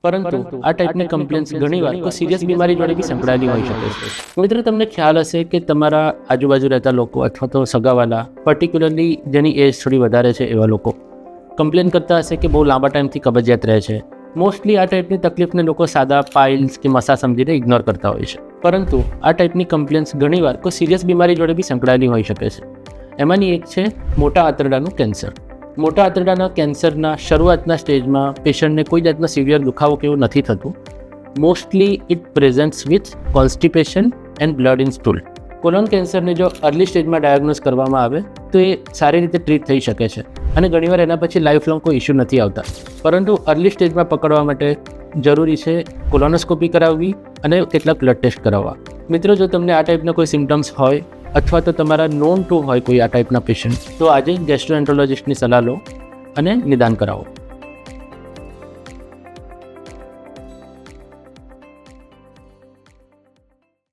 પરંતુ આ ટાઈપની કમ્પ્લેન્ટ્સ ઘણીવાર કોઈ સિરિયસ બીમારી જોડે બી સંકળાયેલી હોઈ શકે છે. મિત્રો, તમને ખ્યાલ હશે કે તમારા આજુબાજુ રહેતા લોકો અથવા તો સગાવાલા, પર્ટિક્યુલરલી જેની એજ થોડી વધારે છે એવા લોકો કમ્પ્લેન કરતા હશે કે બહુ લાંબા ટાઈમથી કબજિયાત રહે છે. મોસ્ટલી આ ટાઈપની તકલીફને લોકો સાદા પાઇલ્સ કે મસા સમજીને ઇગ્નોર કરતા હોય છે. પરંતુ આ ટાઈપની કમ્પ્લેન્ટ્સ ઘણીવાર કોઈ સિરિયસ બીમારી જોડે બી સંકળાયેલી હોઈ શકે છે. એમાંની એક છે મોટા આંતરડાનું કેન્સર. મોટા આંતરડાના કેન્સરના શરૂઆતના સ્ટેજમાં પેશન્ટને કોઈ જાતનો સિવિયર દુખાવો કેવું નથી થતું. Mostly it presents with constipation and blood in stool. Colon કેન્સરને જો અર્લી સ્ટેજમાં ડાયગ્નોઝ કરવામાં આવે તો એ સારી રીતે ટ્રીટ થઈ શકે છે અને ઘણીવાર એના પછી લાઈફ લોંગ કોઈ ઇશ્યુ નથી આવતા. પરંતુ અર્લી સ્ટેજમાં પકડવા માટે જરૂરી છે કોલોનોસ્કોપી કરાવવી અને કેટલાક બ્લડ ટેસ્ટ કરાવવા. મિત્રો, જો તમને આ ટાઈપના કોઈ સિમ્ટમ્સ હોય અથવા તો તમારા નોન ટુ હોય કોઈ આ ટાઈપના પેશન્ટ, તો આજે ગેસ્ટ્રોએન્ટ્રોલોજિસ્ટની સલાહ લો અને નિદાન કરાવો.